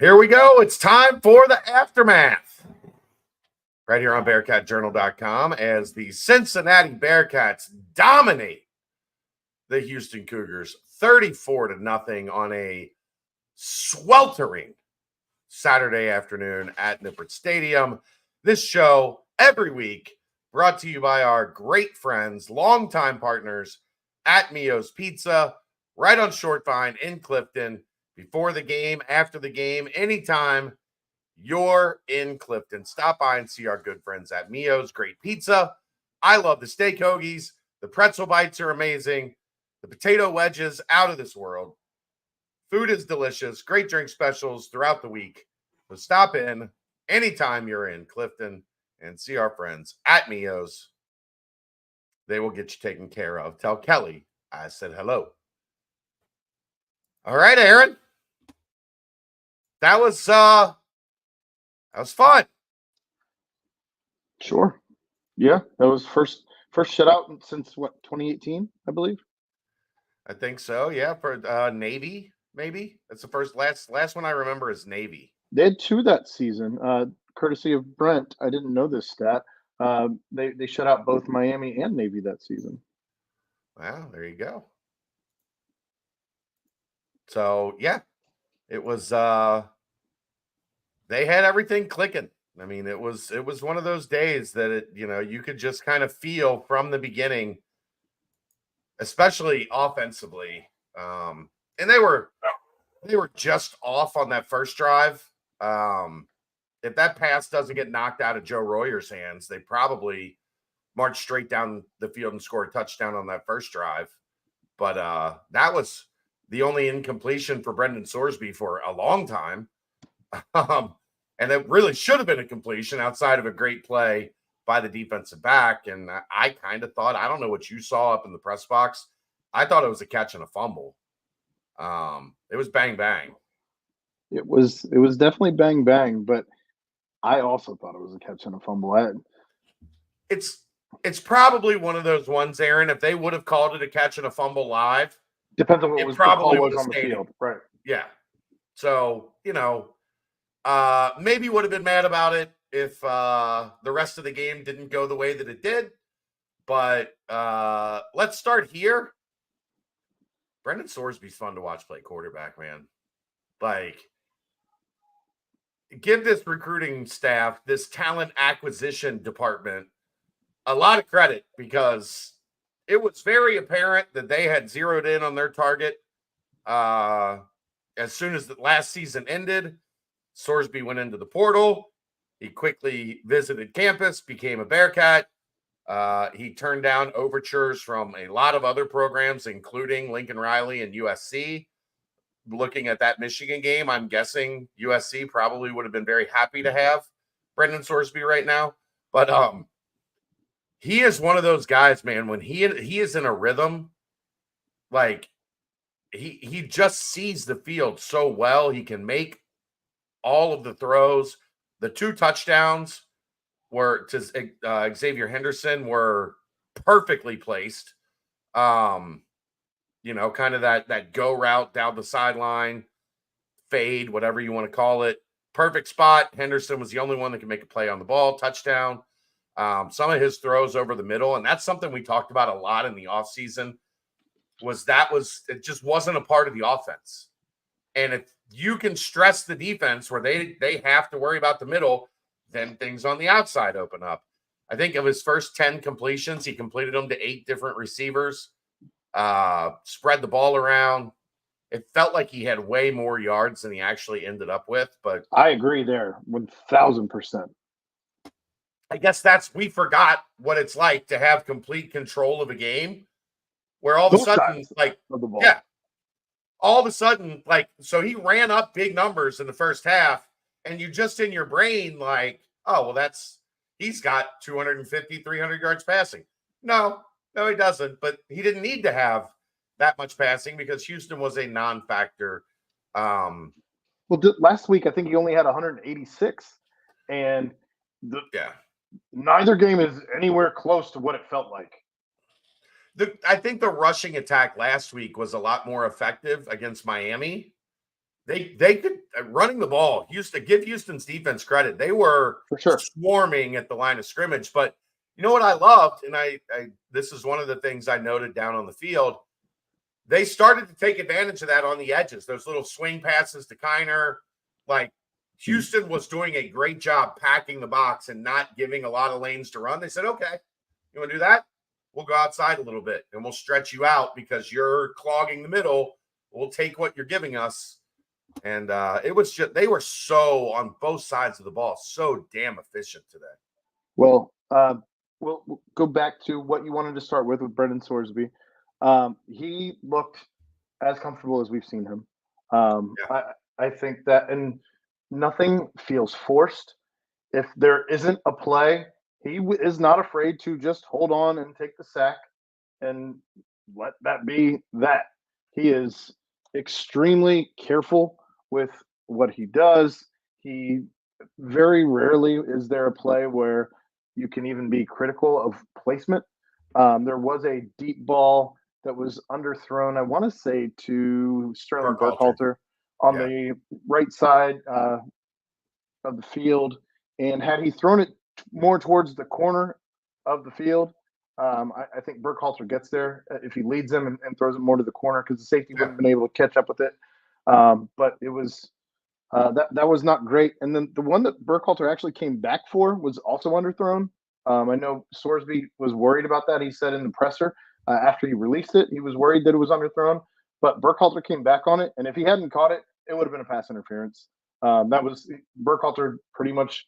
Here we go. It's time for the aftermath. Right here on BearcatJournal.com as the Cincinnati Bearcats dominate the Houston Cougars 34-0 on a sweltering Saturday afternoon at Nippert Stadium. This show every week brought to you by our great friends, longtime partners at Mio's Pizza, right on Short Vine in Clifton. Before the game, after the game, anytime you're in Clifton, stop by and see our good friends at Mio's. Great pizza. I love the steak hoagies. The pretzel bites are amazing. The potato wedges, out of this world. Food is delicious. Great drink specials throughout the week. So stop in anytime you're in Clifton and see our friends at Mio's. They will get you taken care of. Tell Kelly I said hello. All right, Aaron. That was fun. Sure. Yeah, that was first shutout since what, 2018, I believe. I think so. Yeah, for Navy, maybe. That's the last one I remember is Navy. They had two that season, courtesy of Brent. I didn't know this stat. They shut out both Miami and Navy that season. Wow, there you go. So yeah, it was they had everything clicking. I mean, it was one of those days that you could just kind of feel from the beginning, especially offensively. And they were just off on that first drive. If that pass doesn't get knocked out of Joe Royer's hands, they probably march straight down the field and score a touchdown on that first drive. But that was the only incompletion for Brendan Sorsby for a long time. And it really should have been a completion outside of a great play by the defensive back. And I kind of thought, I don't know what you saw up in the press box. I thought it was a catch and a fumble. It was bang, bang. It was definitely bang, bang, but I also thought it was a catch and a fumble. It's probably one of those ones, Aaron, if they would have called it a catch and a fumble live. Depends on what was probably was on the field. Right. Yeah. So, maybe would have been mad about it if the rest of the game didn't go the way that it did. But let's start here. Brendan Sorsby's fun to watch play quarterback, man. Like, give this recruiting staff, this talent acquisition department, a lot of credit because it was very apparent that they had zeroed in on their target. As soon as the last season ended, Sorsby went into the portal. He quickly visited campus, became a Bearcat. He turned down overtures from a lot of other programs, including Lincoln Riley and USC. Looking at that Michigan game, I'm guessing USC probably would have been very happy to have Brendan Sorsby right now. But he is one of those guys, man, when he is in a rhythm, like he just sees the field so well. He can make all of the throws. The two touchdowns were to Xavier Henderson were perfectly placed. Kind of that go route down the sideline, fade, whatever you want to call it. Perfect spot. Henderson was the only one that could make a play on the ball, touchdown. Some of his throws over the middle, and that's something we talked about a lot in the offseason, it just wasn't a part of the offense. And if you can stress the defense where they have to worry about the middle, then things on the outside open up. I think of his first 10 completions, he completed them to 8 different receivers, spread the ball around. It felt like he had way more yards than he actually ended up with. But I agree there 1,000%. I guess we forgot what it's like to have complete control of a game where all of a sudden, all of a sudden, so he ran up big numbers in the first half, and you just in your brain, like, oh, well, he's got 250, 300 yards passing. No, he doesn't. But he didn't need to have that much passing because Houston was a non-factor. Last week, I think he only had 186, and neither game is anywhere close to what it felt like. I think the rushing attack last week was a lot more effective against Miami. they could running the ball. Give Houston's defense credit. They were For sure. swarming at the line of scrimmage. But you know what I loved, and I this is one of the things I noted down on the field. They started to take advantage of that on the edges. Those little swing passes to Kiner. Like Houston was doing a great job packing the box and not giving a lot of lanes to run. They said, okay, you want to do that? We'll go outside a little bit and we'll stretch you out because you're clogging the middle. We'll take what you're giving us. And it was just, they were so on both sides of the ball, so damn efficient today. Well, we'll go back to what you wanted to start with Brendan Sorsby. He looked as comfortable as we've seen him. I think that, and nothing feels forced. If there isn't a play, he is not afraid to just hold on and take the sack and let that be that. He is extremely careful with what he does. He very rarely is there a play where you can even be critical of placement. There was a deep ball that was underthrown, I want to say, to Sterling Burkhalter on the right side of the field. And had he thrown it more towards the corner of the field, I think Burkhalter gets there if he leads him and throws it more to the corner because the safety wouldn't have been able to catch up with it. But it was that was not great. And then the one that Burkhalter actually came back for was also underthrown. I know Sorsby was worried about that. He said in the presser after he released it, he was worried that it was underthrown. But Burkhalter came back on it, and if he hadn't caught it, it would have been a pass interference. That was Burkhalter pretty much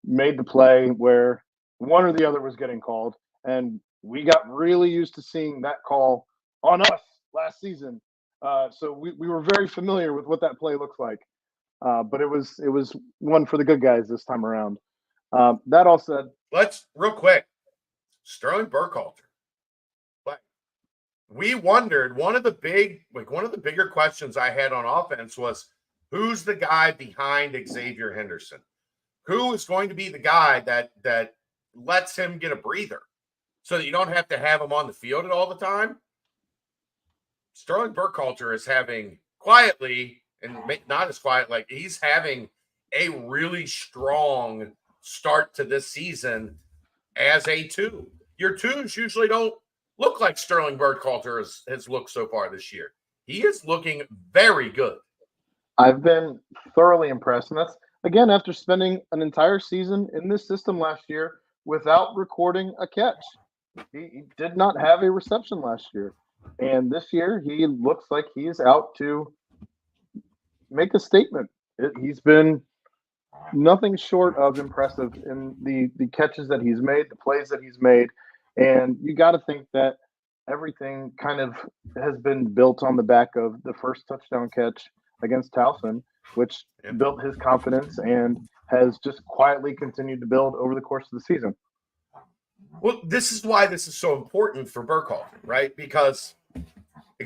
made the play where one or the other was getting called, and we got really used to seeing that call on us last season. So we were very familiar with what that play looks like. But it was one for the good guys this time around. That all said, let's real quick, Sterling Burkhalter. Like we wondered, one of the bigger questions I had on offense was who's the guy behind Xavier Henderson? Who is going to be the guy that lets him get a breather so that you don't have to have him on the field all the time? Sterling Burkhalter is having quietly, and not as quiet, like he's having a really strong start to this season as a 2. Your 2s usually don't look like Sterling Burkhalter has looked so far this year. He is looking very good. I've been thoroughly impressed. And that's, again, after spending an entire season in this system last year without recording a catch. He did not have a reception last year. And this year, he looks like he is out to make a statement. He's been nothing short of impressive in the catches that he's made, the plays that he's made. And you got to think that everything kind of has been built on the back of the first touchdown catch against Towson, which built his confidence and has just quietly continued to build over the course of the season. Well, this is why this is so important for Burkhalter, right? Because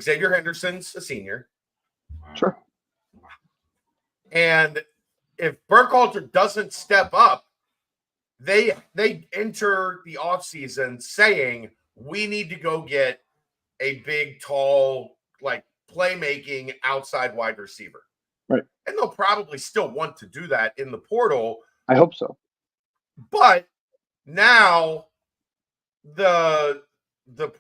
Xavier Henderson's a senior. Sure. And if Burkhalter doesn't step up, they enter the offseason saying, we need to go get a big, tall, like playmaking outside wide receiver. Right. And they'll probably still want to do that in the portal. I hope so. But now the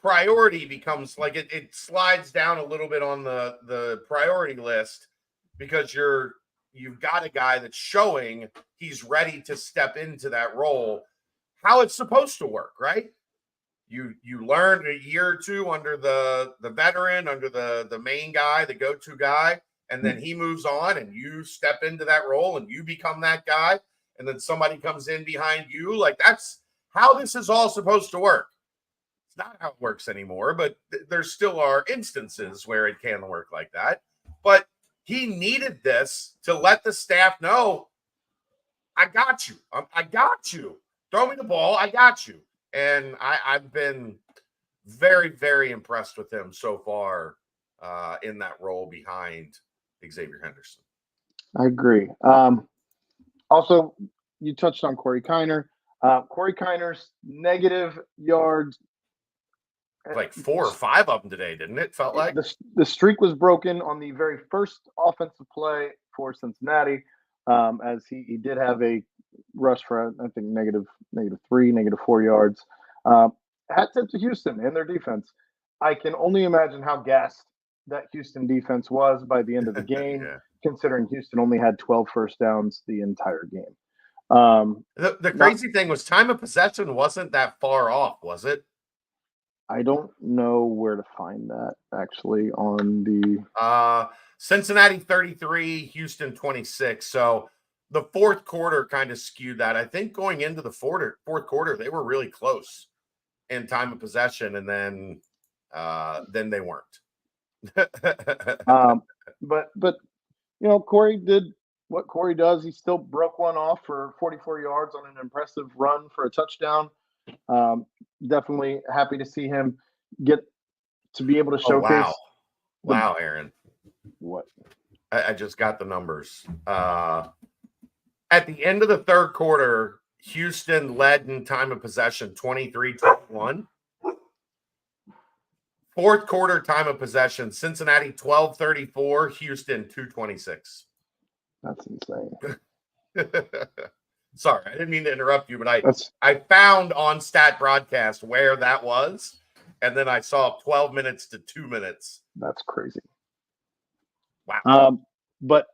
priority becomes like it slides down a little bit on the priority list because you've got a guy that's showing he's ready to step into that role, how it's supposed to work, right? You learn a year or two under the veteran, under the main guy, the go-to guy, and then he moves on and you step into that role and you become that guy, and then somebody comes in behind you. Like that's how this is all supposed to work. It's not how it works anymore, but there still are instances where it can work like that. But he needed this to let the staff know, I got you. I got you. Throw me the ball. I got you. And I've been very, very impressed with him so far in that role behind Xavier Henderson. I agree. Also, you touched on Corey Kiner. Corey Kiner's negative yards like 4 or 5 of them today, didn't it? Felt like the streak was broken on the very first offensive play for Cincinnati, as he did have a rush for I think -3, -4 yards. Hat tip to Houston and their defense. I can only imagine how gassed that Houston defense was by the end of the game, yeah. considering Houston only had 12 first downs the entire game. The crazy thing was time of possession wasn't that far off, was it? I don't know where to find that actually on the Cincinnati 33, Houston 26. So the fourth quarter kind of skewed that. I think going into the fourth quarter, they were really close in time of possession, and then they weren't. but Corey did what Corey does. He still broke one off for 44 yards on an impressive run for a touchdown. Definitely happy to see him get to be able to showcase. Wow, Aaron. What? I just got the numbers. At the end of the third quarter, Houston led in time of possession 23-21. Fourth quarter time of possession, Cincinnati 12-34, Houston 2-26. That's insane. Sorry, I didn't mean to interrupt you, but I found on Stat Broadcast where that was, and then I saw 12 minutes to 2 minutes. That's crazy. Wow. But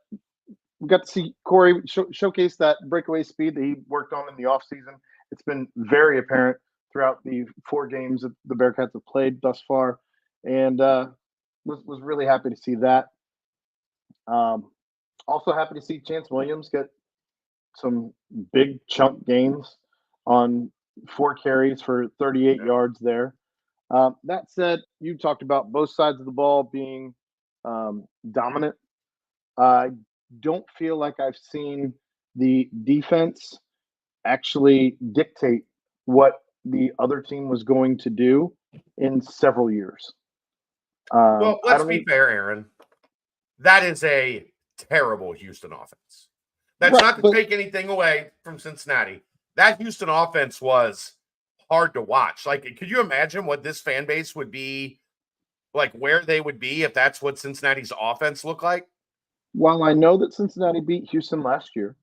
we got to see Corey showcase that breakaway speed that he worked on in the offseason. It's been very apparent throughout the 4 games that the Bearcats have played thus far, and was really happy to see that. Also happy to see Chance Williams get some big chunk gains on 4 carries for 38 yards there. That said, you talked about both sides of the ball being dominant. I don't feel like I've seen the defense actually dictate what the other team was going to do in several years. Well, let's be fair, Aaron. That is a terrible Houston offense. That's not to take anything away from Cincinnati. That Houston offense was hard to watch. Like, could you imagine what this fan base would be, like where they would be if that's what Cincinnati's offense looked like? While I know that Cincinnati beat Houston last year,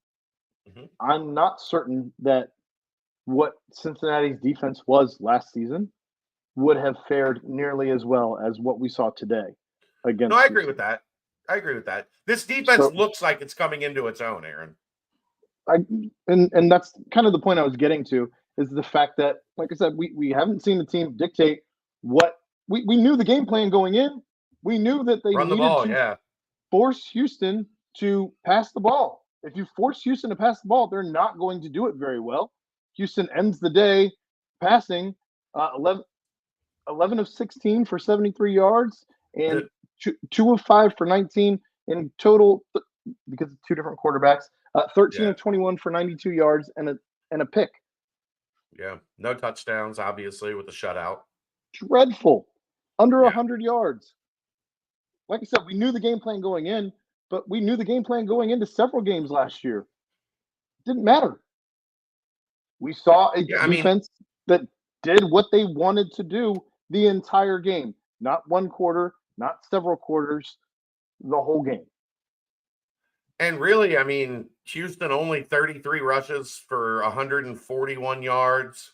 I'm not certain that what Cincinnati's defense was last season would have fared nearly as well as what we saw today against. No, I agree with that. This defense looks like it's coming into its own, Aaron. And that's kind of the point I was getting to, is the fact that, like I said, we haven't seen the team dictate what we knew the game plan going in. We knew that they needed to force Houston to pass the ball. If you force Houston to pass the ball, they're not going to do it very well. Houston ends the day passing 11 of 16 for 73 yards and 2 of 5 for 19 in total, because of 2 different quarterbacks. 13 of 21 for 92 yards and a pick. Yeah, no touchdowns, obviously, with the shutout. Dreadful. Under 100 yards. Like I said, we knew the game plan going in, but we knew the game plan going into several games last year. It didn't matter. We saw a defense that did what they wanted to do the entire game. Not one quarter, not several quarters, the whole game. And really, I mean, Houston only 33 rushes for 141 yards.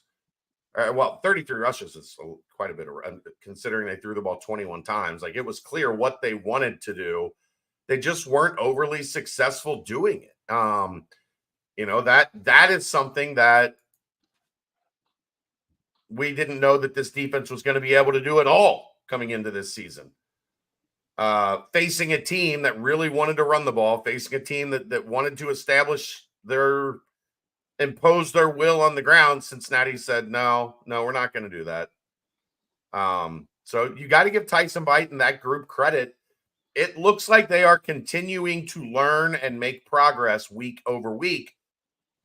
33 rushes is quite a bit of, considering they threw the ball 21 times. Like, it was clear what they wanted to do. They just weren't overly successful doing it. That is something that we didn't know that this defense was going to be able to do at all coming into this season. Facing a team that really wanted to run the ball, facing a team that wanted to impose their will on the ground, Cincinnati said, no, we're not going to do that. So you got to give Tyson Bite and that group credit. It looks like they are continuing to learn and make progress week over week,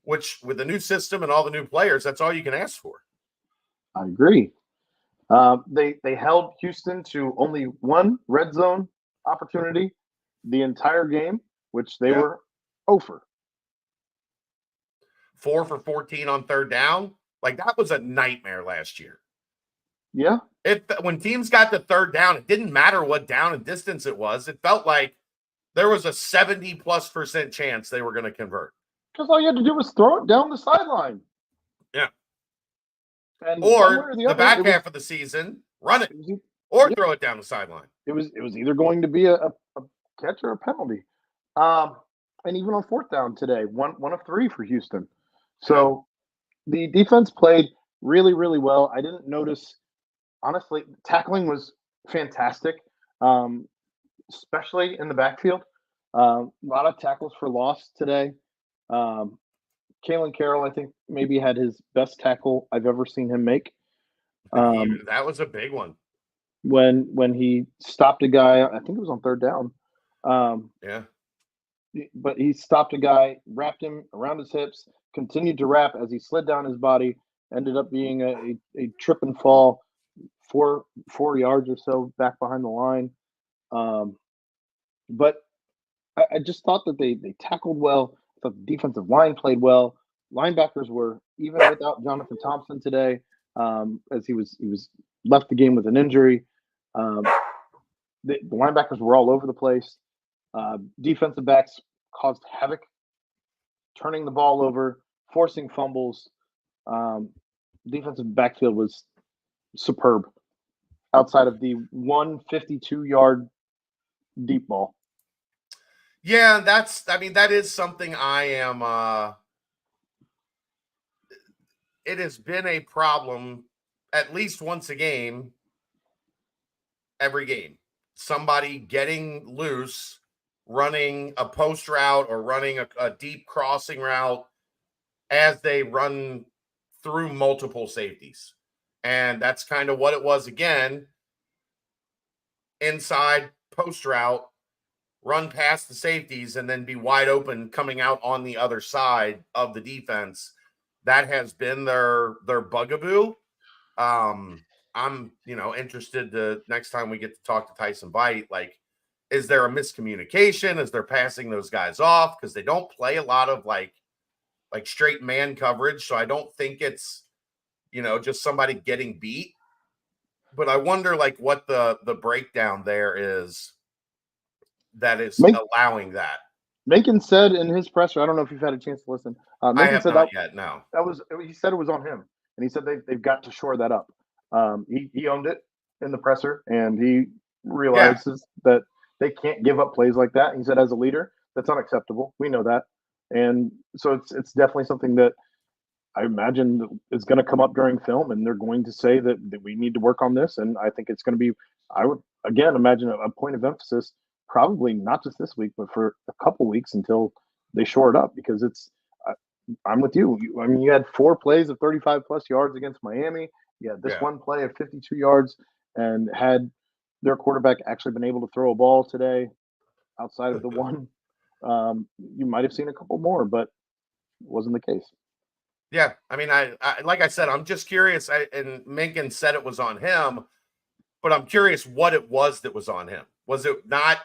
which with the new system and all the new players, that's all you can ask for. I agree. They held Houston to only 1 red zone opportunity the entire game, which they were 0 for. 4 for 14 on third down. Like, that was a nightmare last year. Yeah. when teams got to third down, it didn't matter what down and distance it was. It felt like there was a 70+% chance they were going to convert. Because all you had to do was throw it down the sideline. Yeah. And or the back half of the season, run it, or throw it down the sideline. It was either going to be a catch or a penalty. And even on fourth down today, one of three for Houston. So the defense played really, really well. I didn't notice, honestly, tackling was fantastic, especially in the backfield. A lot of tackles for loss today. Kalen Carroll, I think, maybe had his best tackle I've ever seen him make. That was a big one. When he stopped a guy, I think it was on third down. But he stopped a guy, wrapped him around his hips, continued to wrap as he slid down his body, ended up being a trip and fall 4 yards or so back behind the line. But I just thought that they tackled well. I thought the defensive line played well. Linebackers were, even without Jonathan Thompson today, as he was left the game with an injury. The linebackers were all over the place. Defensive backs caused havoc, turning the ball over, forcing fumbles. Defensive backfield was superb outside of the 152-yard deep ball. Yeah, that is something I am it has been a problem at least once a game, every game. Somebody getting loose, running a post route or running a deep crossing route as they run through multiple safeties. And that's kind of what it was again. Inside post route, run past the safeties and then be wide open coming out on the other side of the defense. That has been their bugaboo. I'm interested to next time we get to talk to Tyson Bite, like, is there a miscommunication? Is there passing those guys off? Because they don't play a lot of like straight man coverage. So I don't think it's, just somebody getting beat. But I wonder like what the breakdown there is that is allowing that. Macon said in his presser, I don't know if you've had a chance to listen. Macon I have said not yet. No, he said it was on him, and he said they've got to shore that up. He owned it in the presser, and he realizes that they can't give up plays like that. He said, as a leader, that's unacceptable. We know that, and so it's definitely something that I imagine is going to come up during film, and they're going to say that we need to work on this. And I think it's going to be, I would again imagine a point of emphasis. Probably not just this week, but for a couple weeks until they shore it up, because I'm with you. I mean, you had 4 plays of 35+ yards against Miami. You had this one play of 52 yards, and had their quarterback actually been able to throw a ball today outside of the one, you might have seen a couple more, but it wasn't the case. Yeah. I mean, I like I said, I'm just curious. And Minkin said it was on him, but I'm curious what it was that was on him. Was it not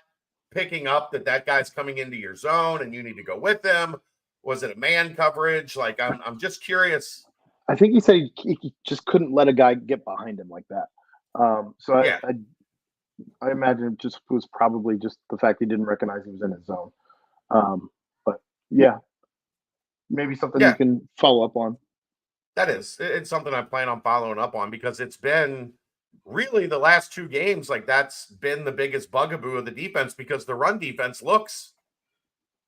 picking up that guy's coming into your zone and you need to go with them? Was it a man coverage? Like, I'm just curious. I think he said he just couldn't let a guy get behind him like that. I imagine it just was probably just the fact he didn't recognize he was in his zone. But yeah, maybe something you can follow up on. That is, it's something I plan on following up on, because it's been really the last 2 games, like that's been the biggest bugaboo of the defense, because the run defense looks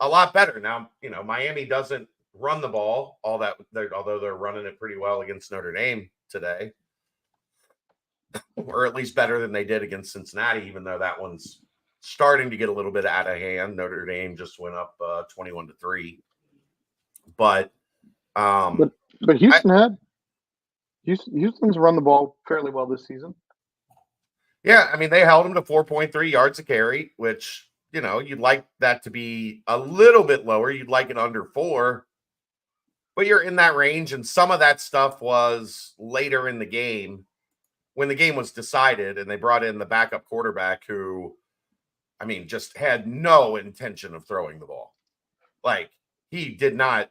a lot better now. Miami doesn't run the ball all that, although they're running it pretty well against Notre Dame today, or at least better than they did against Cincinnati, even though that one's starting to get a little bit out of hand. Notre Dame just went up 21-3, but Houston's run the ball fairly well this season. Yeah, I mean, they held him to 4.3 yards a carry, which, you'd like that to be a little bit lower. You'd like it under 4, but you're in that range. And some of that stuff was later in the game when the game was decided, and they brought in the backup quarterback who, I mean, just had no intention of throwing the ball. Like, he did not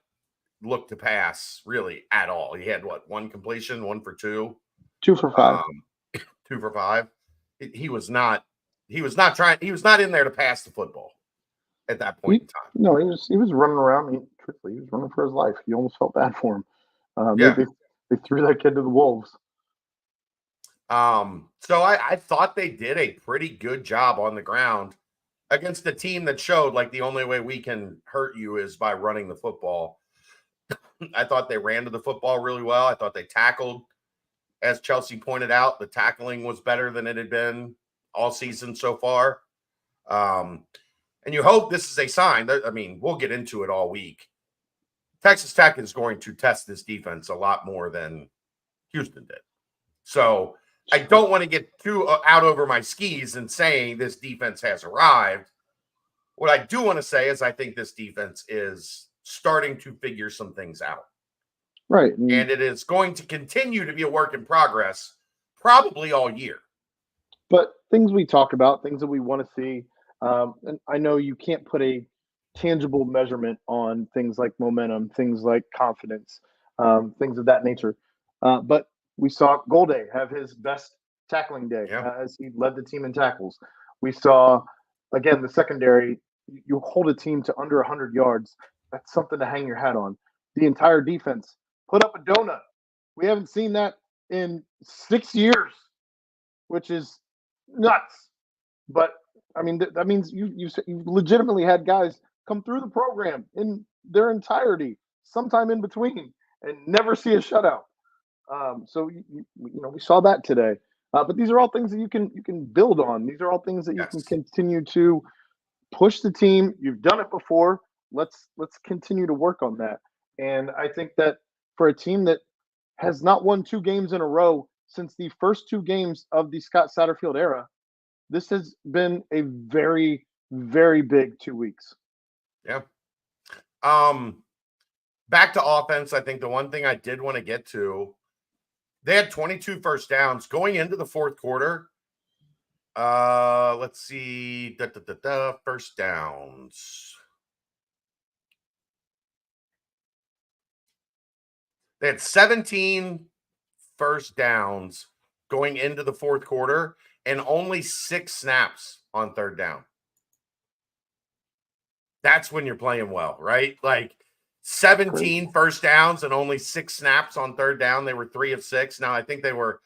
look to pass really at all. He had 1 completion, 1 for 2. 2 for 5. 2 for 5. He was not in there to pass the football at that point in time. No, he was running around. Truthfully, he was running for his life. You almost felt bad for him. Yeah. They threw that kid to the wolves. So I thought they did a pretty good job on the ground against a team that showed like the only way we can hurt you is by running the football. I thought they ran to the football really well. I thought they tackled, as Chelsea pointed out, the tackling was better than it had been all season so far. And you hope this is a sign. I mean, we'll get into it all week. Texas Tech is going to test this defense a lot more than Houston did. So I don't want to get too out over my skis and saying this defense has arrived. What I do want to say is I think this defense is starting to figure some things out. Right. And it is going to continue to be a work in progress probably all year. But things we talk about, things that we want to see, and I know you can't put a tangible measurement on things like momentum, things like confidence, things of that nature. But we saw Golday have his best tackling day as he led the team in tackles. We saw, again, the secondary, you hold a team to under 100 yards. That's something to hang your hat on. The entire defense put up a donut. We haven't seen that in 6 years, which is nuts. But, I mean, that means you legitimately had guys come through the program in their entirety, sometime in between, and never see a shutout. So we saw that today. But these are all things that you can build on. These are all things that you can continue to push the team. You've done it before. Let's continue to work on that. And I think that for a team that has not won 2 games in a row since the first 2 games of the Scott Satterfield era, this has been a very, very big 2 weeks. Yeah. Back to offense, I think the one thing I did want to get to, they had 22 first downs going into the fourth quarter. Let's see. First downs. They had 17 first downs going into the fourth quarter and only 6 snaps on third down. That's when you're playing well, right? Like 17 first downs and only 6 snaps on third down. They were 3 of 6. Now, I think they were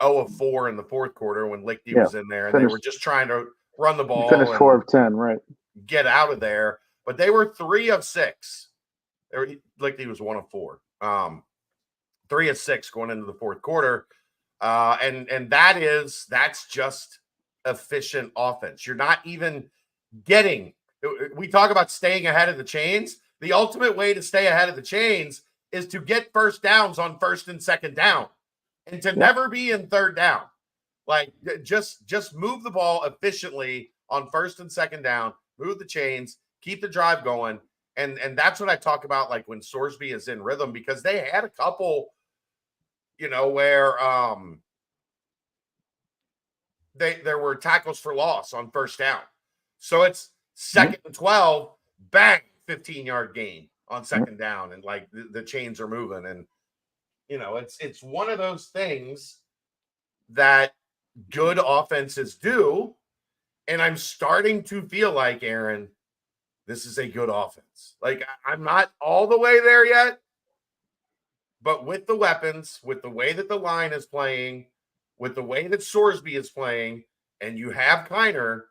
0 of 4 in the fourth quarter when Lichty was in there. And they were just trying to run the ball. Finished 4 of 10, right? Get out of there. But they were 3 of 6. Lichty was 1 of 4. 3 of 6 going into the fourth quarter. And that's just efficient offense. You're not even getting – we talk about staying ahead of the chains. The ultimate way to stay ahead of the chains is to get first downs on first and second down and to never be in third down. Like just move the ball efficiently on first and second down, move the chains, keep the drive going. And that's what I talk about, like when Sorsby is in rhythm, because they had a couple, where there were tackles for loss on first down. So it's second and 12, bang, 15-yard gain on second down, and like the chains are moving. And it's one of those things that good offenses do. And I'm starting to feel like, Aaron, this is a good offense. Like, I'm not all the way there yet, but with the weapons, with the way that the line is playing, with the way that Sorsby is playing, and you have Kiner,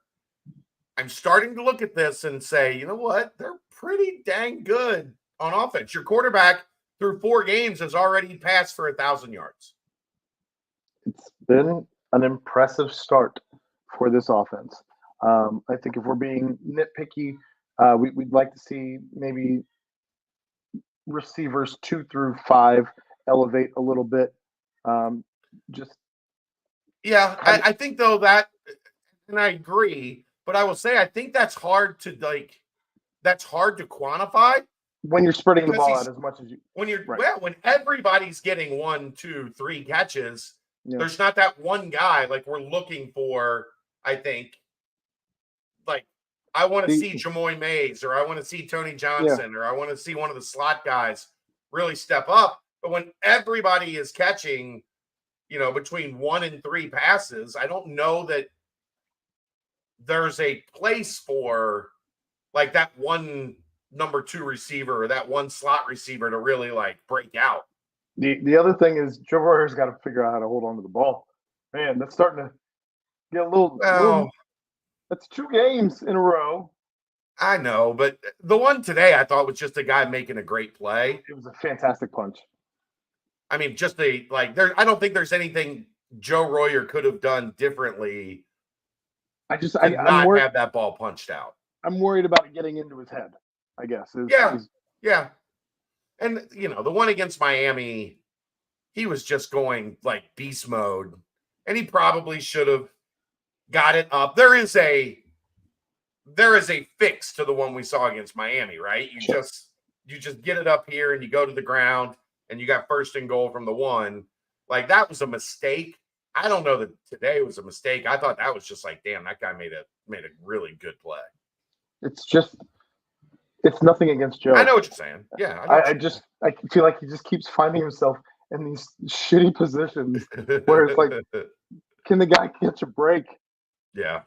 I'm starting to look at this and say, you know what? They're pretty dang good on offense. Your quarterback through 4 games has already passed for 1,000 yards. It's been an impressive start for this offense. I think if we're being nitpicky, we'd like to see maybe receivers 2 through 5 elevate a little bit. I think though that, and I agree, but I will say I think that's hard to quantify when you're spreading the ball out as much as you. When everybody's getting 1, 2, 3 catches, there's not that one guy like we're looking for. I think, like, I want to see Jamoy Mays, or I want to see Tony Johnson, or I want to see one of the slot guys really step up. But when everybody is catching between 1 and 3 passes, I don't know that there's a place for like that one number 2 receiver or that one slot receiver to really like break out. The other thing is Joe Royer's got to figure out how to hold on to the ball. Man, that's starting to get a little. That's 2 games in a row. I know, but the one today I thought was just a guy making a great play. It was a fantastic punch. I mean, I don't think there's anything Joe Royer could have done differently. I'm have that ball punched out. I'm worried about it getting into his head, I guess. Yeah. And, the one against Miami, he was just going like beast mode, and he probably should have got it up. There is a fix to the one we saw against Miami, right? You just get it up here and you go to the ground and you got 1st and goal from the 1. Like, that was a mistake. I don't know that today was a mistake. I thought that was just like, damn, that guy made a really good play. It's nothing against Joe. I know what you're saying. Yeah. I feel like he just keeps finding himself in these shitty positions where it's like, can the guy catch a break? Yeah.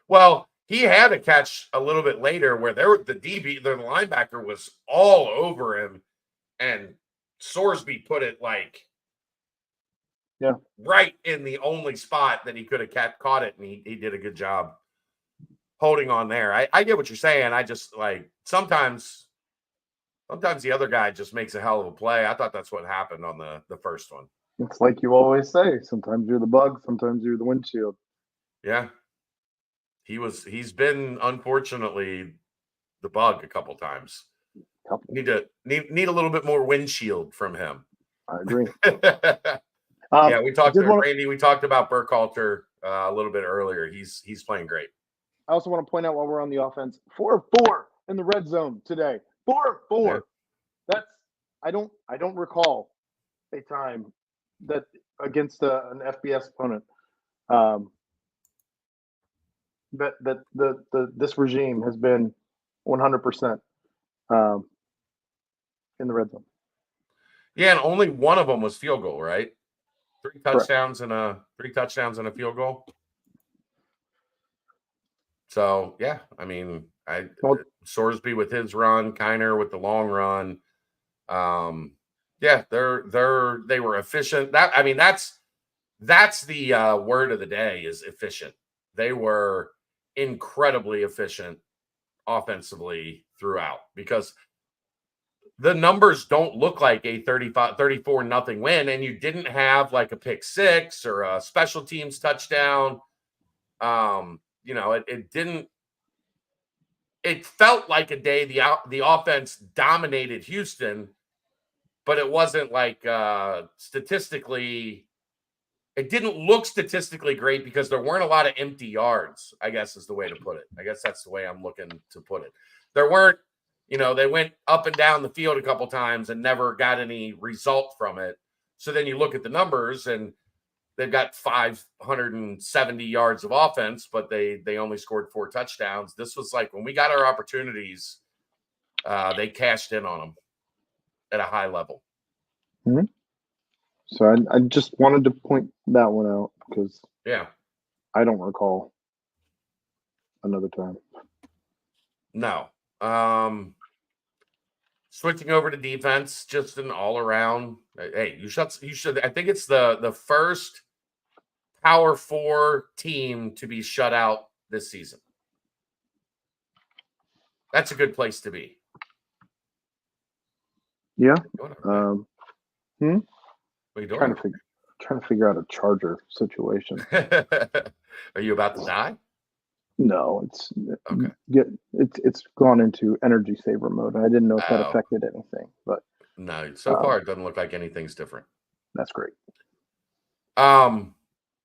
Well, he had a catch a little bit later where the linebacker was all over him, and Sorsby put it like right in the only spot that he could have caught it, and he did a good job holding on there. I get what you're saying. I just like sometimes the other guy just makes a hell of a play. I thought that's what happened on the first one. It's like you always say, sometimes you're the bug, sometimes you're the windshield. Yeah. He's been, unfortunately, the bug a couple times. Need a little bit more windshield from him. I agree. Yeah, we talked to Randy. We talked about Burkhalter a little bit earlier. He's playing great. I also want to point out while we're on the offense, 4-4 in the red zone today. 4-4. Yeah. That's I don't recall a time that against an FBS opponent. This regime has been 100% in the red zone. Yeah, and only one of them was field goal, right? 3 touchdowns and a field goal. So yeah, I mean, Sorsby with his run, Kiner with the long run. Yeah, they were efficient. That's the word of the day is efficient. They were incredibly efficient offensively throughout, because the numbers don't look like a 34-0 win, and you didn't have like a pick 6 or a special teams touchdown. It felt like a day the offense dominated Houston, but it wasn't like statistically. It didn't look statistically great because there weren't a lot of empty yards, I guess is the way to put it. I guess that's the way I'm looking to put it. There weren't, they went up and down the field a couple times and never got any result from it. So then you look at the numbers and they've got 570 yards of offense, but they only scored 4 touchdowns. This was like when we got our opportunities, they cashed in on them at a high level. Mm-hmm. So I just wanted to point that one out because I don't recall another time. No. Switching over to defense, just an all around. Hey, you should. I think it's the first Power 4 team to be shut out this season. That's a good place to be. Yeah. What are you doing? Trying to figure out a charger situation. Are you about to die? No, it's okay. It's gone into energy saver mode. I didn't know if that affected anything, but no. So far, it doesn't look like anything's different. That's great.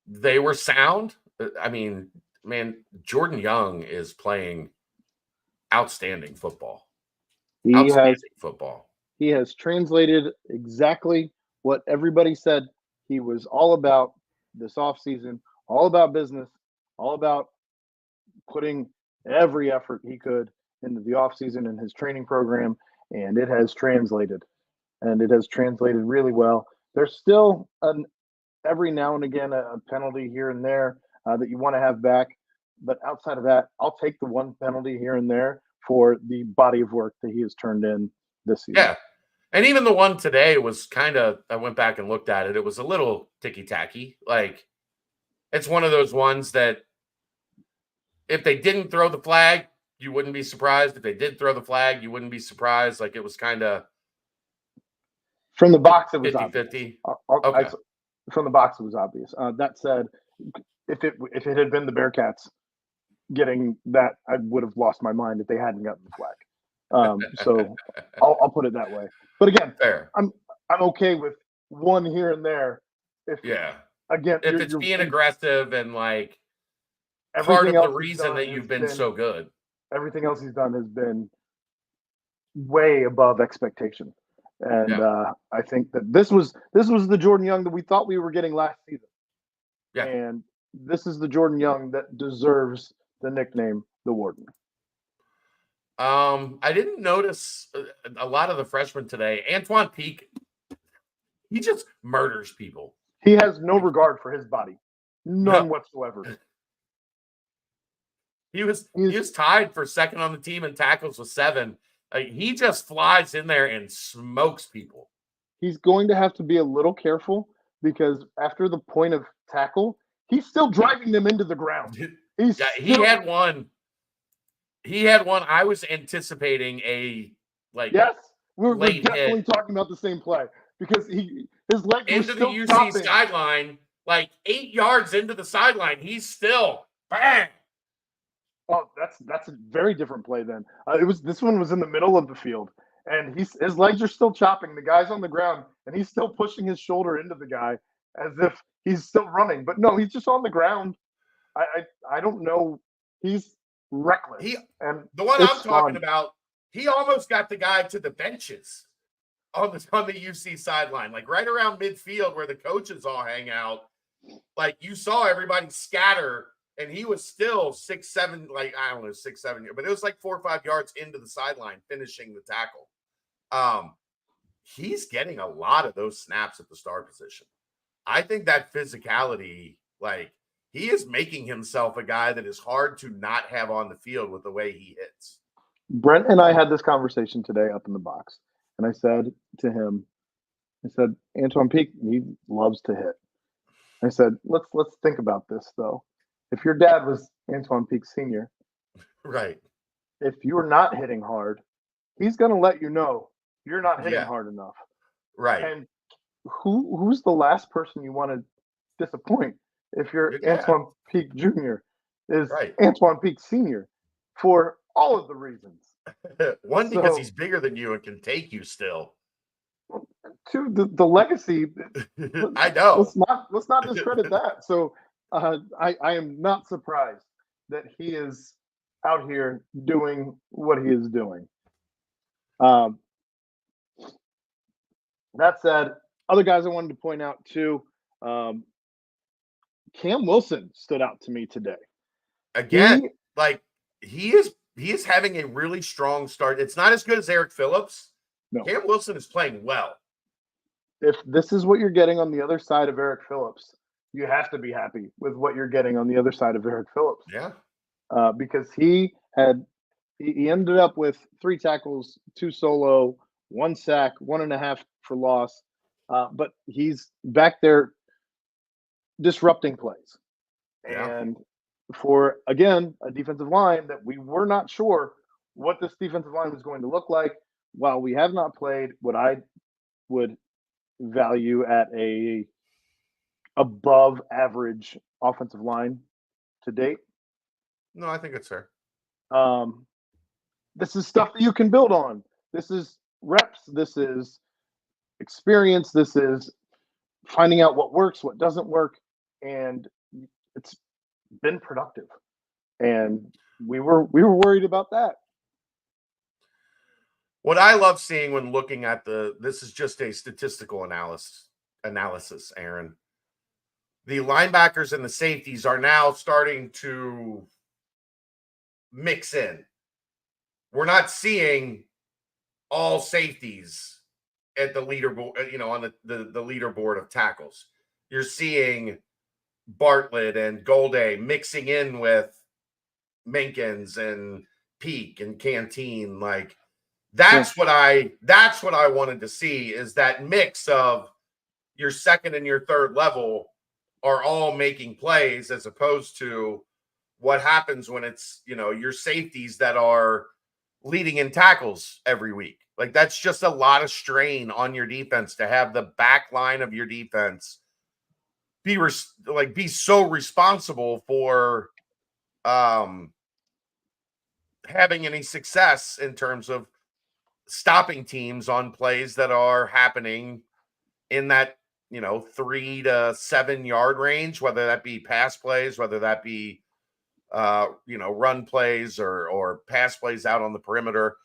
They were sound. I mean, man, Jordan Young is playing outstanding football. He has translated exactly what everybody said he was all about this offseason, all about business, all about putting every effort he could into the offseason and his training program, and it has translated. And it has translated really well. There's still every now and again a penalty here and there that you want to have back. But outside of that, I'll take the one penalty here and there for the body of work that he has turned in this season. Yeah. And even the one today was kind of, I went back and looked at it. It was a little ticky-tacky. Like, it's one of those ones that if they didn't throw the flag, you wouldn't be surprised. If they did throw the flag, you wouldn't be surprised. Like, it was kind of from the box, it was 50-50. Okay. From the box, it was obvious. That said, if it had been the Bearcats getting that, I would have lost my mind if they hadn't gotten the flag. So I'll put it that way. But again, fair. I'm okay with one here and there. If it's being aggressive and like part of the reason that you've been so good. Everything else he's done has been way above expectation. And I think that this was the Jordan Young that we thought we were getting last season. Yeah. And this is the Jordan Young that deserves the nickname the Warden. I didn't notice a lot of the freshmen today. Antoine Peak, he just murders people. He has no regard for his body. None whatsoever. He was tied for second on the team in tackles with 7. He just flies in there and smokes people. He's going to have to be a little careful because after the point of tackle, he's still driving them into the ground. He had one. I was anticipating yes, we're definitely talking about the same play because his leg into the UC sideline, like 8 yards into the sideline. He's still bang. Oh, that's a very different play then. This one was in the middle of the field, and his legs are still chopping. The guy's on the ground, and he's still pushing his shoulder into the guy as if he's still running. But no, he's just on the ground. I don't know. He's reckless. And the one I'm talking about, he almost got the guy to the benches on the UC sideline, like right around midfield where the coaches all hang out. Like you saw everybody scatter. And he was still 6'7", like I don't know, 6'7", but it was like 4 or 5 yards into the sideline, finishing the tackle. He's getting a lot of those snaps at the star position. I think that physicality, like he is making himself a guy that is hard to not have on the field with the way he hits. Brent and I had this conversation today up in the box, and I said to him, Antoine Peak, he loves to hit. I said, let's think about this though. If your dad was Antoine Peak Sr., right? If you were not hitting hard, he's going to let you know you're not hitting hard enough, right? And who's the last person you want to disappoint if you're Antoine Peak Jr. is Antoine Peak Sr. for all of the reasons. One, because he's bigger than you and can take you still. Two, the legacy. I know. Let's not discredit that. So. I am not surprised that he is out here doing what he is doing. That said, other guys I wanted to point out too, Cam Wilson stood out to me today. Again, he is having a really strong start. It's not as good as Eric Phillips. No. Cam Wilson is playing well. If this is what you're getting on the other side of Eric Phillips, you have to be happy with what you're getting on the other side of Eric Phillips. Yeah. Because he ended up with 3 tackles, 2 solo, 1 sack, 1.5 for loss. But he's back there disrupting plays. Yeah. And for, again, a defensive line that we were not sure what this defensive line was going to look like, while we have not played what I would value at a above average offensive line to date. No, I think it's fair. This is stuff that you can build on. This is reps. This is experience. This is finding out what works, what doesn't work. And it's been productive. And we were worried about that. What I love seeing when looking at this is just a statistical analysis, Aaron. The linebackers and the safeties are now starting to mix in. We're not seeing all safeties at the leaderboard, on the leaderboard of tackles. you're seeing Bartlett and Golday mixing in with Minkins and Peak and Canteen. Like that's what I wanted to see, is that mix of your second and your third level are all making plays, as opposed to what happens when it's, your safeties that are leading in tackles every week. Like that's just a lot of strain on your defense to have the back line of your defense be so responsible for having any success in terms of stopping teams on plays that are happening in that 3 to 7 yard range, whether that be pass plays, whether that be run plays or pass plays out on the perimeter.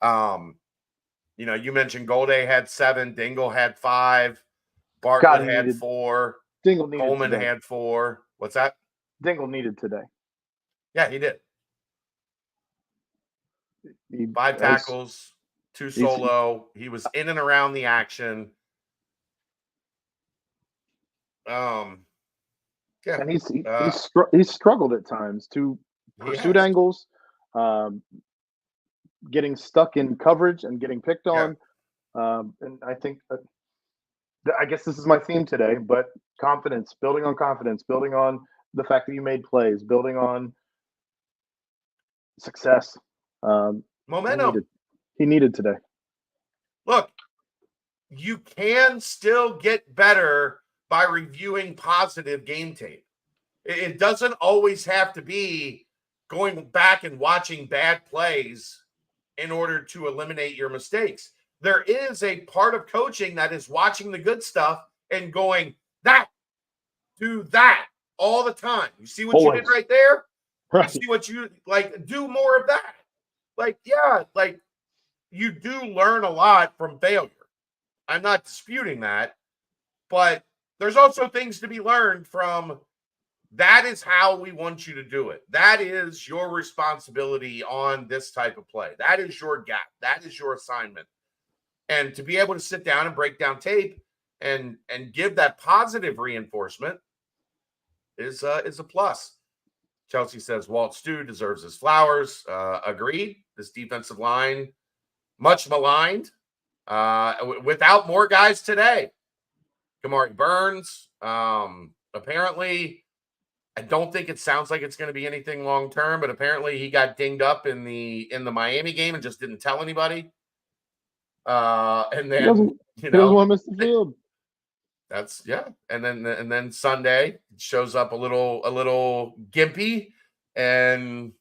You mentioned Golday had 7, Dingle had 5, Bartlett had 4, Dingle needed Coleman today. had 4. What's that? Dingle needed today. Yeah, he did. 5 tackles, 2 solo. He was in and around the action. Yeah. And he's struggled at times to pursuit angles, getting stuck in coverage and getting picked on. And I think I guess this is my theme today, but confidence, building on the fact that you made plays, building on success. Momentum. He needed today. Look, you can still get better by reviewing positive game tape. It doesn't always have to be going back and watching bad plays in order to eliminate your mistakes. There is a part of coaching that is watching the good stuff and going, do that all the time. You see what you did right there? Right. You see what you do more of that. You do learn a lot from failure. I'm not disputing that, but there's also things to be learned from. That is how we want you to do it. That is your responsibility on this type of play. That is your gap. That is your assignment. And to be able to sit down and break down tape and give that positive reinforcement is a plus. Chelsea says Walt Stew deserves his flowers. Agreed. This defensive line, much maligned. Without more guys today. Kamari Burns, apparently, I don't think it sounds like it's going to be anything long term, but apparently he got dinged up in the Miami game and just didn't tell anybody. And then he doesn't want to miss the field. And then Sunday shows up a little gimpy, and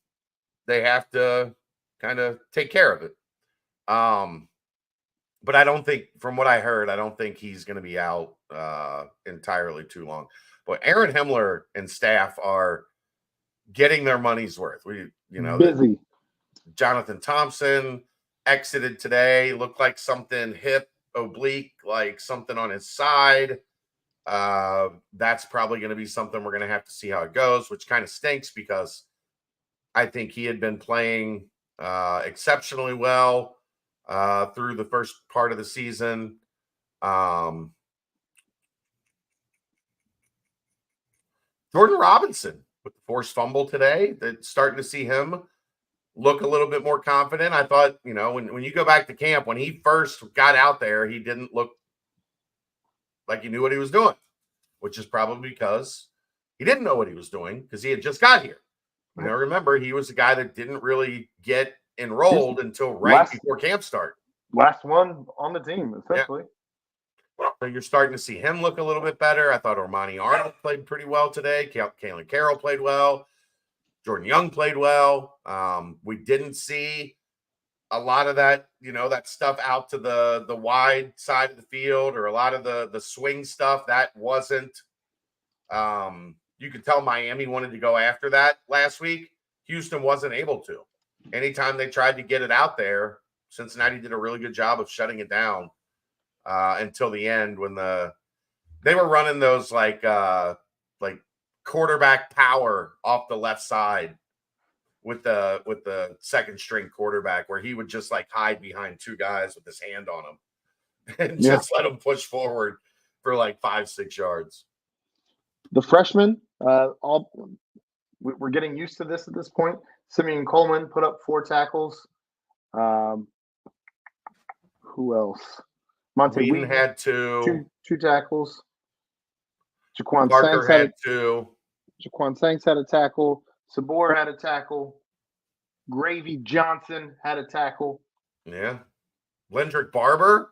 they have to kind of take care of it. But I don't think, from what I heard, I don't think he's going to be out entirely too long. But Aaron Himmler and staff are getting their money's worth. Busy. Jonathan Thompson exited today, looked like something hip, oblique, like something on his side. That's probably going to be something we're going to have to see how it goes, which kind of stinks because I think he had been playing exceptionally well through the first part of the season. Jordan Robinson with the forced fumble today, that's starting to see him look a little bit more confident. I thought, when you go back to camp, when he first got out there, he didn't look like he knew what he was doing, which is probably because he didn't know what he was doing because he had just got here. Remember, he was a guy that didn't really get enrolled until before camp start. Last one on the team, essentially. Yeah. So you're starting to see him look a little bit better. I thought Ormani Arnold played pretty well today. Kalen Carroll played well. Jordan Young played well. We didn't see a lot of that, that stuff out to the wide side of the field, or a lot of the swing stuff. That wasn't you could tell Miami wanted to go after that last week. Houston wasn't able to. Anytime they tried to get it out there, Cincinnati did a really good job of shutting it down until the end, when they were running those like quarterback power off the left side with the second string quarterback, where he would just hide behind 2 guys with his hand on him and just let them push forward for 5-6 yards. The freshmen, we're getting used to this at this point. Simeon Coleman put up 4 tackles. Who else? Monte Whedon Wheaton had 2. two tackles. Jaquan Parker Sanks had 2. Jaquan Sanks had a tackle. Sabor had a tackle. Gravy Johnson had a tackle. Yeah. Lendrick Barber,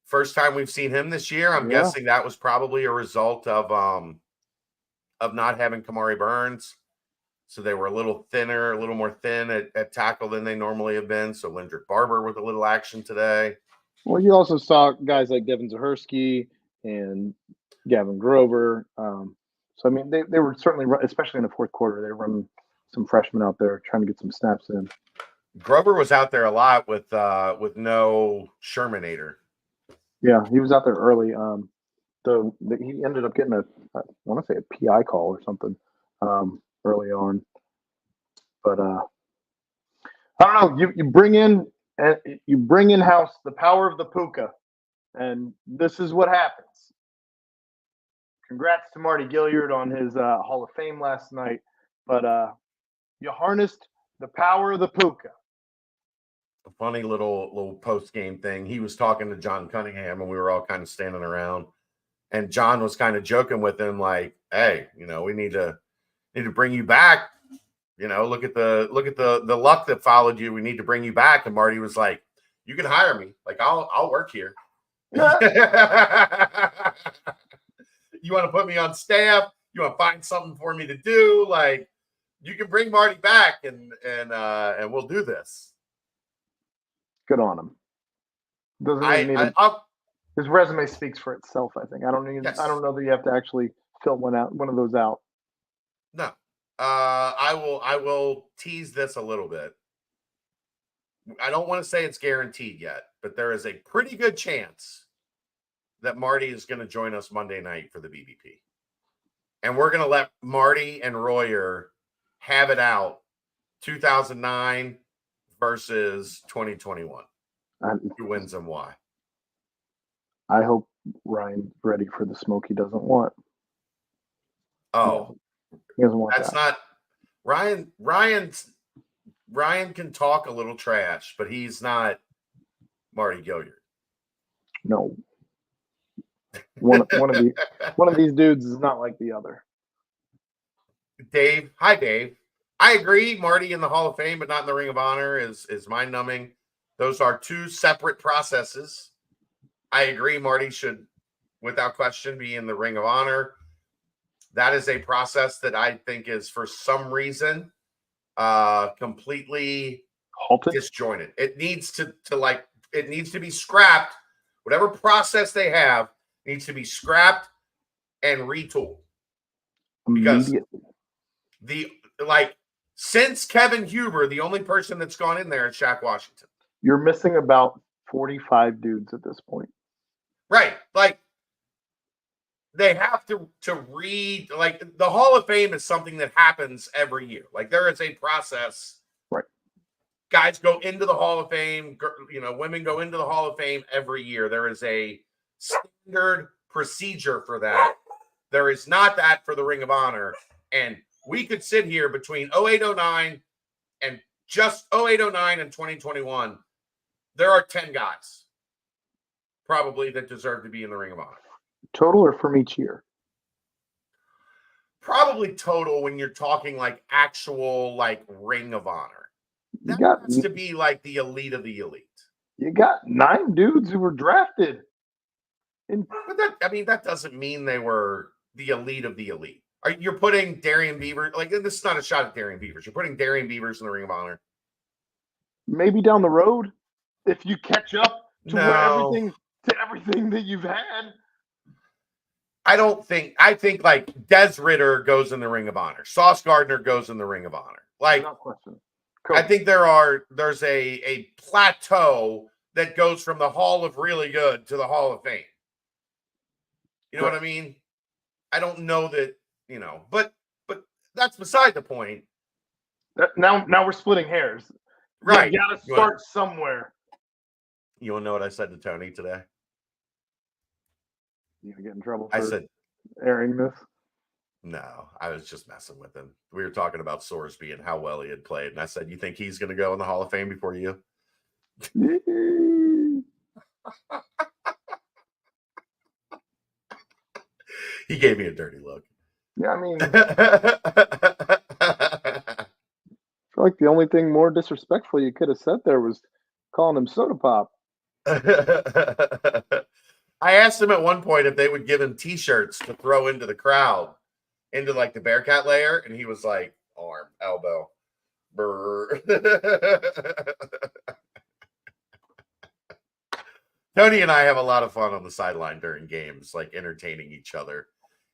first time we've seen him this year. I'm guessing that was probably a result of not having Kamari Burns. So they were a little thinner, a little more thin at tackle than they normally have been. So Lendrick Barber with a little action today. Well, you also saw guys like Devin Zahersky and Gavin Grover. So, I mean, they were certainly, especially in the fourth quarter, they were running some freshmen out there trying to get some snaps in. Grover was out there a lot with no Shermanator. Yeah, he was out there early. He ended up getting I want to say a PI call or something early on. But I don't know. You bring in house the power of the puka, and this is what happens. Congrats to Marty Gilliard on his Hall of Fame last night, but you harnessed the power of the puka. A funny little post game thing. He was talking to John Cunningham, and we were all kind of standing around, and John was kind of joking with him, like, "Hey, we need to bring you back. Look at the luck that followed you. We need to bring you back." And Marty was like, "You can hire me. Like, I'll work here. You want to put me on staff? You want to find something for me to do? Like, you can bring Marty back, and we'll do this." Good on him. His resume speaks for itself. I think. I don't know that you have to actually fill one of those out. No. I will tease this a little bit. I don't want to say it's guaranteed yet, but there is a pretty good chance that Marty is going to join us Monday night for the BBP. And we're going to let Marty and Royer have it out 2009 versus 2021. Who wins and why? I hope Ryan's ready for the smoke he doesn't want. Oh, he doesn't want that's not Ryan. Ryan can talk a little trash, but he's not Marty Gilliard. No. One of these dudes is not like the other. Dave. Hi, Dave. I agree. Marty in the Hall of Fame, but not in the Ring of Honor is mind numbing. Those are 2 separate processes. I agree. Marty should, without question, be in the Ring of Honor. That is a process that I think is, for some reason, completely halted, disjointed. It needs to be scrapped. Whatever process they have needs to be scrapped and retooled. Because since Kevin Huber, the only person that's gone in there is Shaq Washington. You're missing about 45 dudes at this point. Right. Like, they have to read, like, the Hall of Fame is something that happens every year. Like, there is a process. Right. Guys go into the Hall of Fame. Women go into the Hall of Fame every year. There is a standard procedure for that. There is not that for the Ring of Honor. And we could sit here between 08-09 and just 08-09 and 2021. There are 10 guys probably that deserve to be in the Ring of Honor. Total or from each year? Probably total when you're talking like actual like Ring of Honor. That has to be like the elite of the elite. You got 9 dudes who were drafted. But that doesn't mean they were the elite of the elite. You're putting Darian Beavers, like, this is not a shot at Darian Beavers. You're putting Darian Beavers in the Ring of Honor. Maybe down the road, if you catch up to everything that you've had. I think like Des Ritter goes in the Ring of Honor. Sauce Gardner goes in the Ring of Honor. Like, no question. Cool. I think there's a plateau that goes from the Hall of Really Good to the Hall of Fame. You know what I mean? I don't know that, but that's beside the point. Now we're splitting hairs. Right. You got to start somewhere. You want to know what I said to Tony today? You gonna get in trouble I said, airing this? No, I was just messing with him. We were talking about Sorsby and how well he had played, and I said, "You think he's going to go in the Hall of Fame before you?" He gave me a dirty look. Yeah, I mean, I feel like the only thing more disrespectful you could have said there was calling him soda pop. I asked him at one point if they would give him T-shirts to throw into the crowd, into like the Bearcat layer, and he was like, arm, elbow, brr. Tony and I have a lot of fun on the sideline during games, like entertaining each other.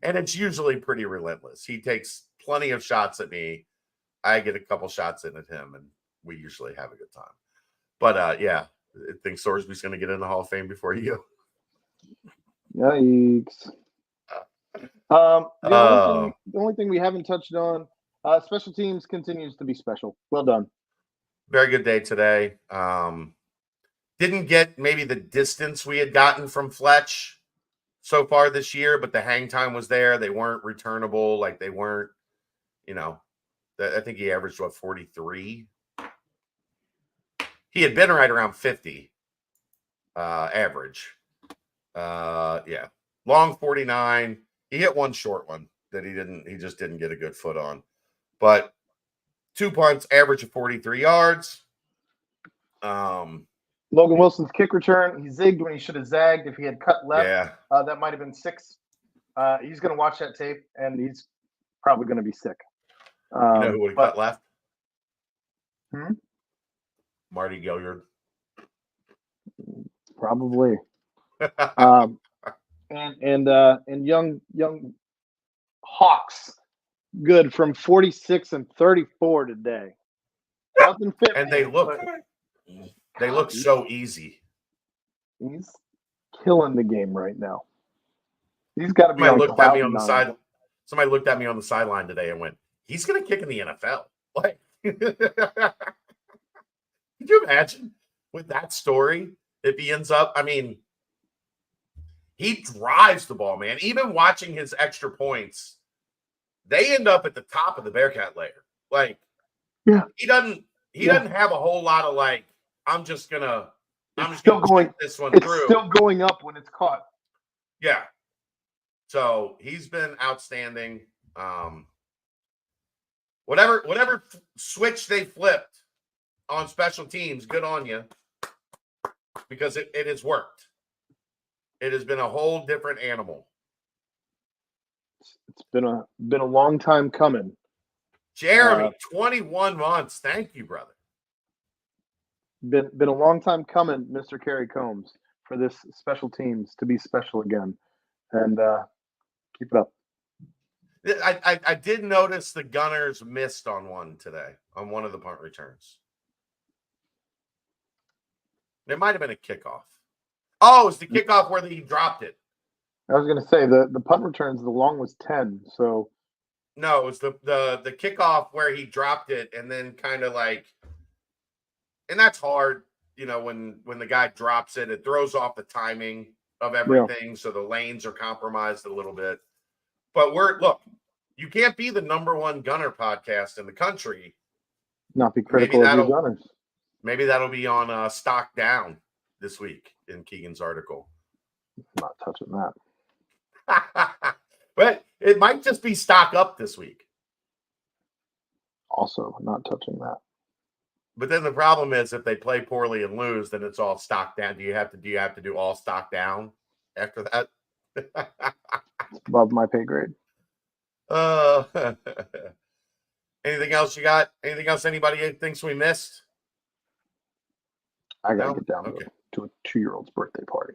And it's usually pretty relentless. He takes plenty of shots at me. I get a couple shots in at him, and we usually have a good time. But yeah, I think Sorsby's going to get in the Hall of Fame before you. Yikes. The only thing we haven't touched on, special teams continues to be special. Well done. Very good day today. Didn't get maybe the distance we had gotten from Fletch so far this year, but the hang time was there. They weren't returnable. Like they weren't, I think he averaged 43. He had been right around 50 average. Yeah. Long 49. He hit one short one that he just didn't get a good foot on. But 2 punts, average of 43 yards. Logan Wilson's kick return, he zigged when he should have zagged. If he had cut left, yeah. That might have been 6. He's going to watch that tape, and he's probably going to be sick. You know who would have cut left? Marty Gilliard. Probably. And young Hawks, good from 46 and 34 today. Nothing fit. And they look so easy. He's killing the game right now. He's got to be. Somebody looked at me on the side. Somebody looked at me on the sideline today and went, "He's going to kick in the NFL." Like, could you imagine with that story if he ends up? I mean, he drives the ball, man. Even watching his extra points, they end up at the top of the Bearcat layer. Like, yeah, he doesn't have a whole lot of like, I'm just gonna going this one it's through. It's still going up when it's caught. Yeah. So he's been outstanding. Whatever switch they flipped on special teams, good on you, because it has worked. It has been a whole different animal. It's been a long time coming. Jeremy, 21 months. Thank you, brother. Been a long time coming, Mr. Kerry Combs, for this special teams to be special again, and keep it up. I did notice the Gunners missed on one today, on one of the punt returns. It might have been a kickoff. Oh, it's the kickoff where he dropped it. I was going to say the punt returns, the long was 10. So no, it was the kickoff where he dropped it and then kind of like, and that's hard, when the guy drops it, it throws off the timing of everything. Yeah. So the lanes are compromised a little bit. But look, you can't be the number one Gunner podcast in the country. Not be critical of your Gunners. Maybe that'll be on Stock Down this week in Keegan's article. Not touching that. But it might just be Stock Up this week. Also, not touching that. But then the problem is if they play poorly and lose, then it's all Stock Down. Do you have to do all Stock Down after that? Above my pay grade. Anything else you got? Anything else anybody thinks we missed? I gotta get down to a 2-year-old's birthday party.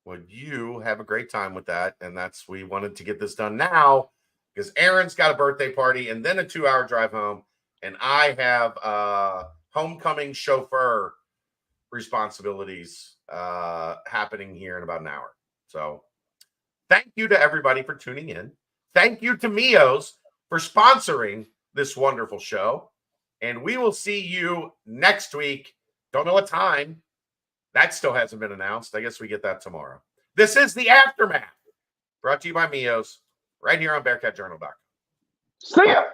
Well, you have a great time with that, and we wanted to get this done now because Aaron's got a birthday party and then a 2-hour drive home, and I have homecoming chauffeur responsibilities happening here in about an hour. So thank you to everybody for tuning in. Thank you to Mios for sponsoring this wonderful show. And we will see you next week. Don't know what time. That still hasn't been announced. I guess we get that tomorrow. This is The Aftermath, brought to you by Mios. right here on BearcatJournal.com. See ya.